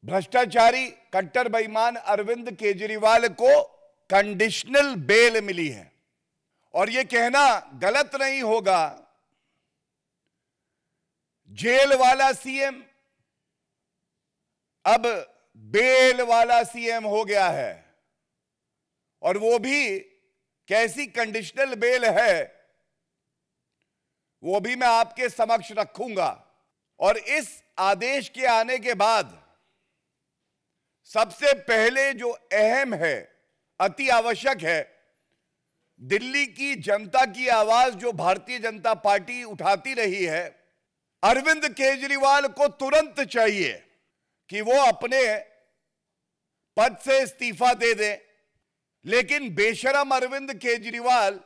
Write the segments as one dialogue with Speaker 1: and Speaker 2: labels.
Speaker 1: भ्रष्टाचारी कट्टर बेईमान अरविंद केजरीवाल को कंडीशनल बेल मिली है और यह कहना गलत नहीं होगा, जेल वाला सीएम अब बेल वाला सीएम हो गया है और वो भी कैसी कंडीशनल बेल है वो भी मैं आपके समक्ष रखूंगा। और इस आदेश के आने के बाद सबसे पहले जो अहम है, अति आवश्यक है, दिल्ली की जनता की आवाज जो भारतीय जनता पार्टी उठाती रही है, अरविंद केजरीवाल को तुरंत चाहिए कि वो अपने पद से इस्तीफा दे दे। लेकिन बेशरम अरविंद केजरीवाल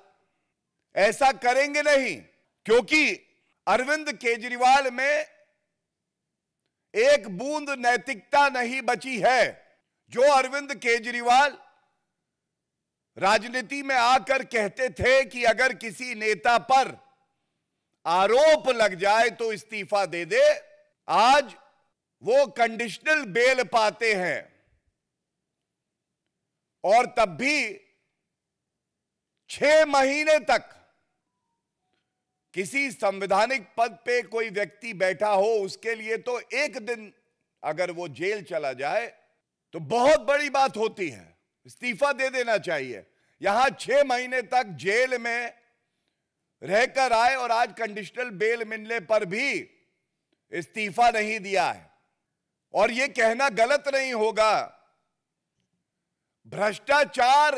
Speaker 1: ऐसा करेंगे नहीं, क्योंकि अरविंद केजरीवाल में एक बूंद नैतिकता नहीं बची है। जो अरविंद केजरीवाल राजनीति में आकर कहते थे कि अगर किसी नेता पर आरोप लग जाए तो इस्तीफा दे दे, आज वो कंडीशनल बेल पाते हैं और तब भी 6 महीने तक किसी संवैधानिक पद पे कोई व्यक्ति बैठा हो, उसके लिए तो एक दिन अगर वो जेल चला जाए तो बहुत बड़ी बात होती है, इस्तीफा दे देना चाहिए। यहां 6 महीने तक जेल में रहकर आए और आज कंडीशनल बेल मिलने पर भी इस्तीफा नहीं दिया है। और यह कहना गलत नहीं होगा, भ्रष्टाचार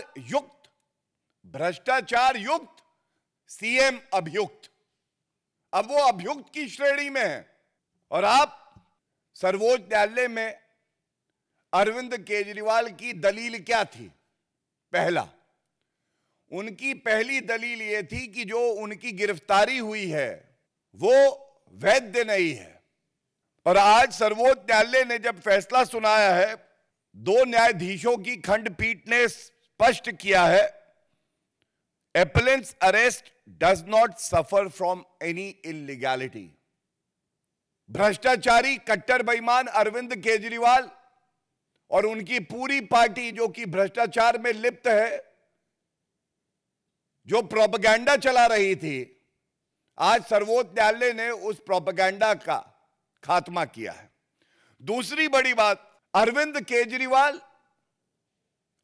Speaker 1: युक्त सीएम अभियुक्त, अब वो अभियुक्त की श्रेणी में है। और आप सर्वोच्च न्यायालय में अरविंद केजरीवाल की दलील क्या थी? पहला, उनकी पहली दलील यह थी कि जो उनकी गिरफ्तारी हुई है वो वैध नहीं है। और आज सर्वोच्च न्यायालय ने जब फैसला सुनाया है, 2 न्यायाधीशों की खंडपीठ ने स्पष्ट किया है, appellant's arrest does not suffer from any illegality। भ्रष्टाचारी कट्टर बेईमान अरविंद केजरीवाल और उनकी पूरी पार्टी जो कि भ्रष्टाचार में लिप्त है, जो प्रोपेगेंडा चला रही थी, आज सर्वोच्च न्यायालय ने उस प्रोपेगेंडा का खात्मा किया है। दूसरी बड़ी बात, अरविंद केजरीवाल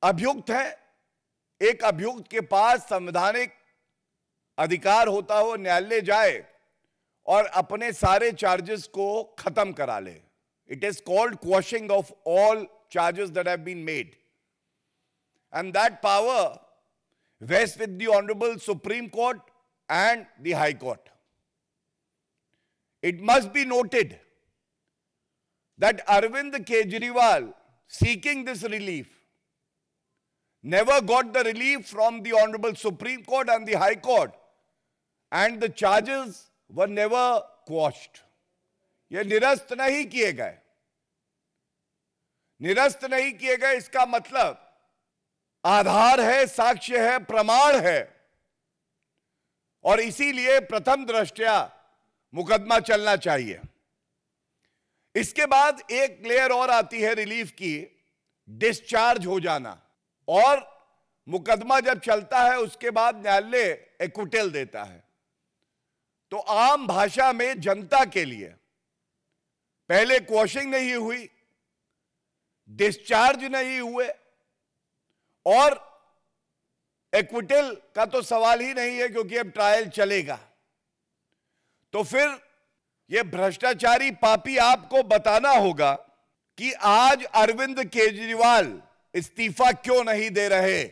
Speaker 1: अभियुक्त है। एक अभियुक्त के पास संवैधानिक अधिकार होता हो न्यायालय जाए और अपने सारे चार्जेस को खत्म करा ले। It is called quashing of all charges that have been made, and that power vests with the Honorable Supreme Court and the High Court. It must be noted that Arvind Kejriwal, seeking this relief, never got the relief from the Honorable Supreme Court and the High Court, and the charges were never quashed. ये निरस्त नहीं किए गए, इसका मतलब आधार है, साक्ष्य है, प्रमाण है, और इसीलिए प्रथम दृष्टया मुकदमा चलना चाहिए। इसके बाद एक लेयर और आती है रिलीफ की, डिस्चार्ज हो जाना। और मुकदमा जब चलता है उसके बाद न्यायालय एक्विटल देता है। तो आम भाषा में जनता के लिए पहले क्वॉशिंग नहीं हुई, डिस्चार्ज नहीं हुए और एक्विटल का तो सवाल ही नहीं है, क्योंकि अब ट्रायल चलेगा। तो फिर यह भ्रष्टाचारी पापी आपको बताना होगा कि आज अरविंद केजरीवाल इस्तीफा क्यों नहीं दे रहे।